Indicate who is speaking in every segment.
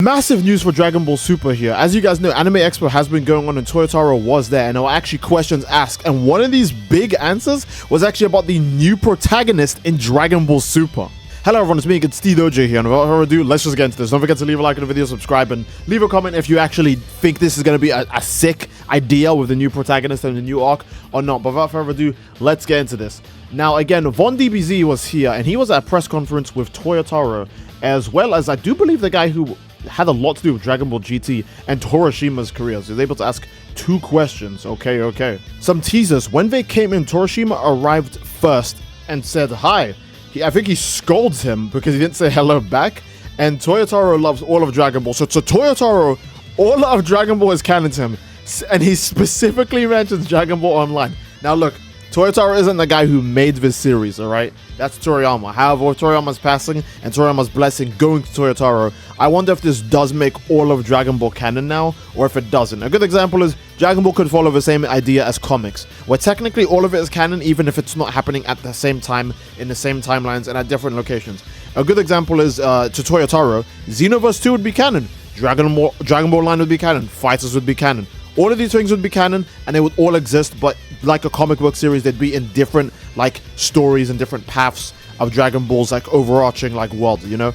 Speaker 1: Massive news for Dragon Ball Super here. As you guys know, Anime Expo has been going on and Toyotaro was there, and there were actually questions asked, and one of these big answers was actually about the new protagonist in Dragon Ball Super. Hello everyone, it's me, it's Dojo here, and without further ado, let's just get into this. Don't forget to leave a like on the video, subscribe, and leave a comment if you actually think this is going to be a sick idea with the new protagonist and the new arc or not. But without further ado, let's get into this. Now again, Von DBZ was here, and he was at a press conference with Toyotaro, as well as I do believe the guy who had a lot to do with Dragon Ball GT and Toroshima's career. So he was able to ask 2 questions. Okay. Some teasers. When they came in, Toroshima arrived first and said hi. I think he scolds him because he didn't say hello back. And Toyotaro loves all of Dragon Ball. So to Toyotaro, all of Dragon Ball is canon to him. And he specifically mentions Dragon Ball Online. Now look, Toyotaro isn't the guy who made this series, alright? That's Toriyama. However, with Toriyama's passing and Toriyama's blessing going to Toyotaro, I wonder if this does make all of Dragon Ball canon now, or if it doesn't. A good example is Dragon Ball could follow the same idea as comics, where technically all of it is canon, even if it's not happening at the same time, in the same timelines, and at different locations. A good example is, to Toyotaro, Xenoverse 2 would be canon, Dragon Ball Line would be canon, Fighters would be canon. All of these things would be canon, and they would all exist, but like a comic book series, they'd be in different, like, stories and different paths of Dragon Ball's, like, overarching, like, world, you know?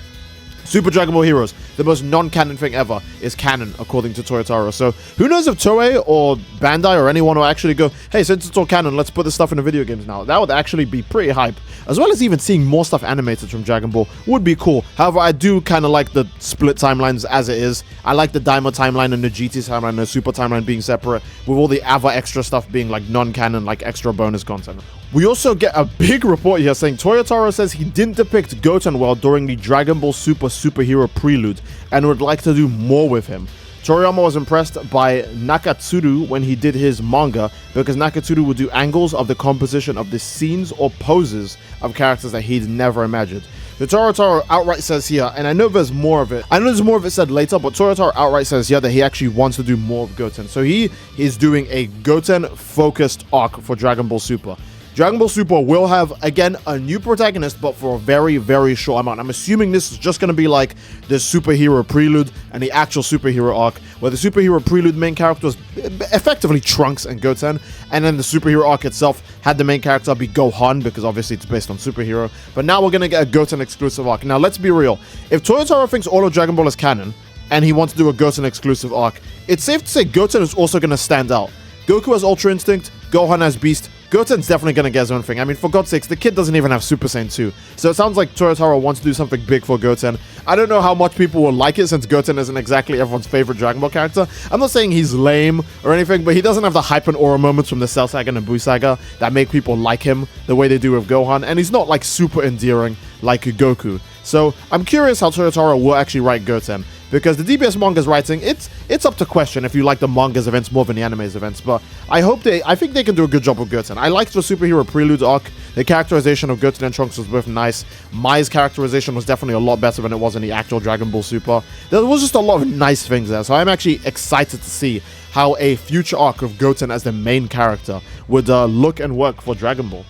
Speaker 1: Super Dragon Ball Heroes, the most non-canon thing ever, is canon, according to Toyotaro. So, who knows if Toei or Bandai or anyone will actually go, hey, since it's all canon, let's put this stuff in the video games now. That would actually be pretty hype. As well as even seeing more stuff animated from Dragon Ball would be cool. However, I do kind of like the split timelines as it is. I like the Daima timeline and the GT timeline and the Super timeline being separate, with all the other extra stuff being like non-canon, like extra bonus content. We also get a big report here saying Toyotaro says he didn't depict Goten well during the Dragon Ball Super superhero prelude and would like to do more with him. Toriyama was impressed by Nakatsuru when he did his manga because Nakatsuru would do angles of the composition of the scenes or poses of characters that he'd never imagined. The Toyotaro outright says here, and I know there's more of it. I know there's more of it said later, but Toyotaro outright says here that he actually wants to do more of Goten. So he is doing a Goten-focused arc for Dragon Ball Super. Dragon Ball Super will have, again, a new protagonist, but for a very, very short amount. I'm assuming this is just going to be like the superhero prelude and the actual superhero arc, where the superhero prelude main character was effectively Trunks and Goten, and then the superhero arc itself had the main character be Gohan, because obviously it's based on superhero. But now we're going to get a Goten exclusive arc. Now, let's be real. If Toyotaro thinks all of Dragon Ball is canon, and he wants to do a Goten exclusive arc, it's safe to say Goten is also going to stand out. Goku has Ultra Instinct, Gohan has Beast. Goten's definitely going to get his own thing. I mean, for God's sakes, the kid doesn't even have Super Saiyan 2. So it sounds like Toyotaro wants to do something big for Goten. I don't know how much people will like it, since Goten isn't exactly everyone's favorite Dragon Ball character. I'm not saying he's lame or anything, but he doesn't have the hype and aura moments from the Cell Saga and Buu Saga that make people like him the way they do with Gohan. And he's not, like, super endearing like Goku. So I'm curious how Toyotaro will actually write Goten, because the DBS manga's writing, it's up to question if you like the manga's events more than the anime's events, but I think they can do a good job with Goten. I liked the superhero prelude arc. The characterization of Goten and Trunks was both nice. Mai's characterization was definitely a lot better than it was in the actual Dragon Ball Super. There was just a lot of nice things there, so I'm actually excited to see how a future arc of Goten as the main character would look and work for Dragon Ball.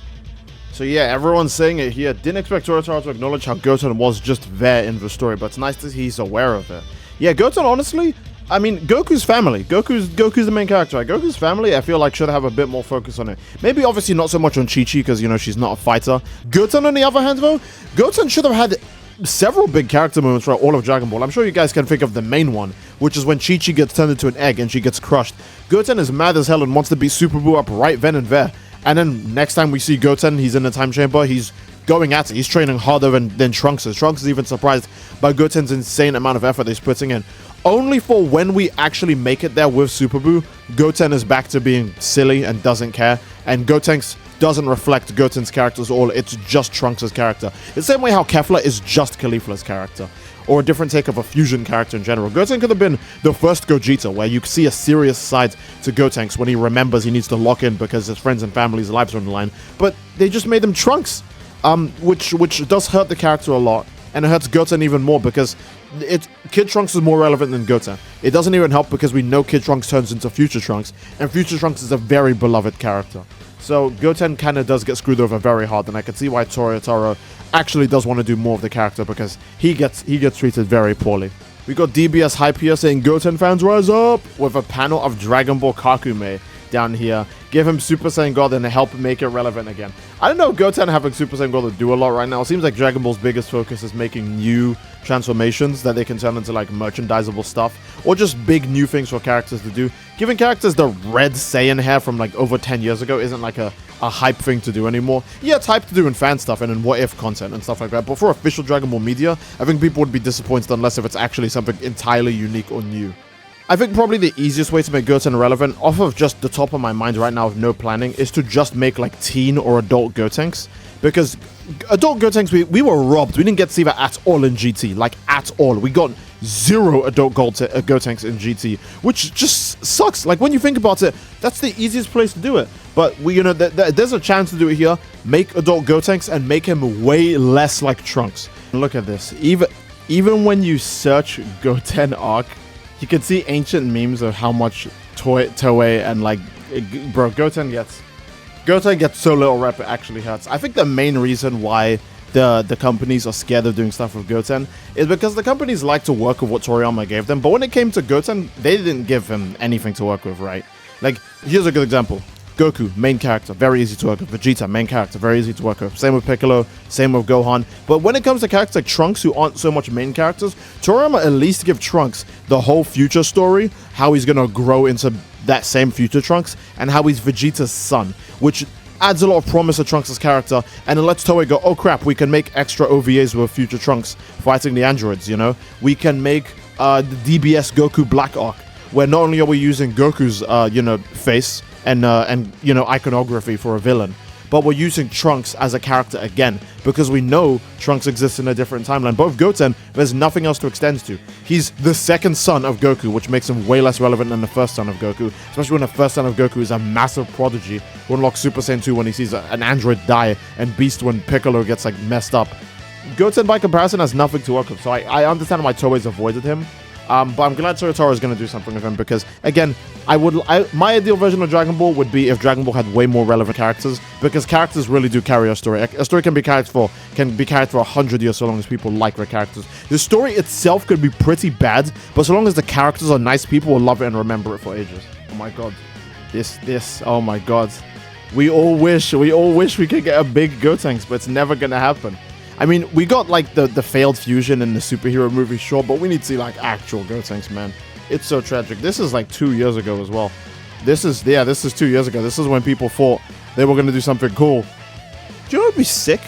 Speaker 1: So yeah, everyone's saying it here. Didn't expect Toyotaro to acknowledge how Goten was just there in the story, but it's nice that he's aware of it. Yeah, Goten, honestly, I mean, Goku's family. Goku's the main character, right? Goku's family, I feel like, should have a bit more focus on it. Maybe, obviously, not so much on Chi-Chi, because, you know, she's not a fighter. Goten, on the other hand, though, Goten should have had several big character moments throughout all of Dragon Ball. I'm sure you guys can think of the main one, which is when Chi-Chi gets turned into an egg and she gets crushed. Goten is mad as hell and wants to beat Super Buu up right then and there. And then next time we see Goten, he's in the time chamber, he's going at it. He's training harder than Trunks is. Trunks is even surprised by Goten's insane amount of effort he's putting in. Only for when we actually make it there with Super Buu, Goten is back to being silly and doesn't care. And Gotenks doesn't reflect Goten's character at all. It's just Trunks' character. The same way how Kefla is just Caulifla's character. Or a different take of a fusion character in general. Goten could have been the first Gogeta, where you see a serious side to Gotenks when he remembers he needs to lock in because his friends and family's lives are on the line. But they just made him Trunks, which does hurt the character a lot, and it hurts Goten even more because Kid Trunks is more relevant than Goten. It doesn't even help because we know Kid Trunks turns into Future Trunks, and Future Trunks is a very beloved character. So Goten kind of does get screwed over very hard, and I can see why Toyotaro actually does want to do more of the character because he gets treated very poorly. We got DBS Hype here saying Goten fans rise up with a panel of Dragon Ball Kakume down here. Give him Super Saiyan God and help make it relevant again. I don't know if Goten having Super Saiyan God will do a lot right now. It seems like Dragon Ball's biggest focus is making new transformations that they can turn into like merchandisable stuff or just big new things for characters to do. Giving characters the red Saiyan hair from like over 10 years ago isn't like a hype thing to do anymore. Yeah, it's hype to do in fan stuff and in what if content and stuff like that, but for official Dragon Ball media, I think people would be disappointed unless if it's actually something entirely unique or new. I think probably the easiest way to make Goten relevant, off of just the top of my mind right now with no planning, is to just make like teen or adult Gotenks. Because adult Gotenks, we were robbed. We didn't get to see that at all in GT. Like, at all. We got 0 adult Gotenks in GT, which just sucks. Like, when you think about it, that's the easiest place to do it. But, there's a chance to do it here. Make adult Gotenks and make him way less like Trunks. Look at this. Even when you search Goten arc, you can see ancient memes of how much Toei and like, bro, Goten gets so little rep it actually hurts. I think the main reason why the companies are scared of doing stuff with Goten is because the companies like to work with what Toriyama gave them, but when it came to Goten, they didn't give him anything to work with, right? Like, here's a good example. Goku, main character, very easy to work with. Vegeta, main character, very easy to work with. Same with Piccolo, same with Gohan. But when it comes to characters like Trunks, who aren't so much main characters, Toriyama at least give Trunks the whole future story, how he's gonna grow into that same future Trunks, and how he's Vegeta's son, which adds a lot of promise to Trunks' character, and it lets Toei go, oh crap, we can make extra OVAs with future Trunks fighting the androids, you know? We can make the DBS Goku Black arc, where not only are we using Goku's, face, and iconography for a villain, but we're using Trunks as a character again, because we know Trunks exists in a different timeline. Both Goten, there's nothing else to extend to. He's the second son of Goku, which makes him way less relevant than the first son of Goku, especially when the first son of Goku is a massive prodigy who unlocks Super Saiyan 2 when he sees an android die, and Beast when Piccolo gets like messed up. Goten, by comparison, has nothing to work with, so I understand why Toei's avoided him. But I'm glad Toyotaro is going to do something with him because, again, my ideal version of Dragon Ball would be if Dragon Ball had way more relevant characters, because characters really do carry a story. A story can be carried for 100 years so long as people like their characters. The story itself could be pretty bad, but so long as the characters are nice, people will love it and remember it for ages. Oh my god. Oh my god. We all wish we could get a big Gotenks, but it's never going to happen. I mean, we got like the failed fusion in the superhero movie, sure, but we need to see like actual Gotenks, man. It's so tragic. This is like 2 years ago as well. This is 2 years ago. This is when people thought they were going to do something cool. Do you know what would be sick?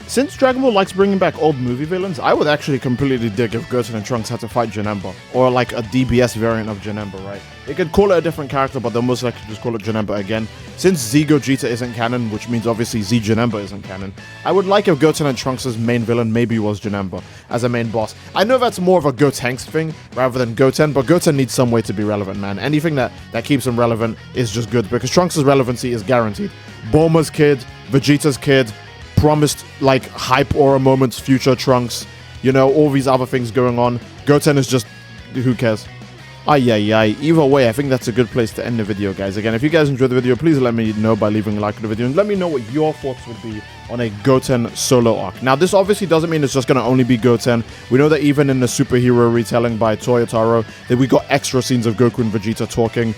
Speaker 1: Since Dragon Ball likes bringing back old movie villains, I would actually completely dig if Goten and Trunks had to fight Janemba. Or like a DBS variant of Janemba, right? They could call it a different character, but they'll most likely just call it Janemba again. Since Z Gogeta isn't canon, which means obviously Z Janemba isn't canon, I would like if Goten and Trunks' main villain maybe was Janemba as a main boss. I know that's more of a Gotenks thing rather than Goten, but Goten needs some way to be relevant, man. Anything that keeps him relevant is just good, because Trunks' relevancy is guaranteed. Bulma's kid, Vegeta's kid, promised like hype aura moments, future Trunks, you know, all these other things going on. Goten is just, who cares? Either way, I think that's a good place to end the video, guys. Again, if you guys enjoyed the video, please let me know by leaving a like on the video, and let me know what your thoughts would be on a Goten solo arc. Now, this obviously doesn't mean it's just going to only be Goten. We know that even in the superhero retelling by Toyotaro, that we got extra scenes of Goku and Vegeta talking.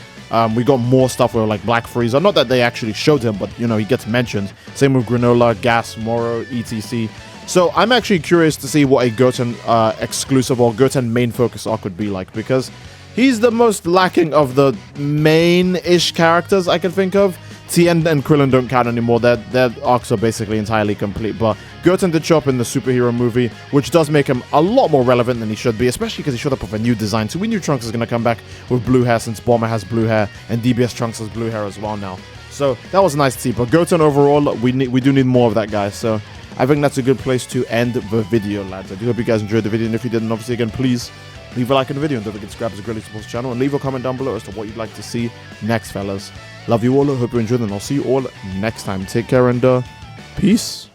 Speaker 1: We got more stuff with like Black Frieza. Not that they actually showed him, but you know, he gets mentioned. Same with Granola, Gas, Moro, etc. So I'm actually curious to see what a Goten exclusive or Goten main focus arc would be like, because he's the most lacking of the main-ish characters I can think of. Tien and Krillin don't count anymore. Their arcs are basically entirely complete. But Goten did show up in the superhero movie, which does make him a lot more relevant than he should be, especially because he showed up with a new design. So we knew Trunks is going to come back with blue hair, since Bulma has blue hair, and DBS Trunks has blue hair as well now. So that was nice to see. But Goten overall, we do need more of that guy. So I think that's a good place to end the video, lads. I do hope you guys enjoyed the video, and if you didn't, obviously, again, please leave a like on the video, and don't forget to subscribe as it greatly supports the channel, and leave a comment down below as to what you'd like to see next, fellas. Love you all, I hope you enjoyed, and I'll see you all next time. Take care, and peace.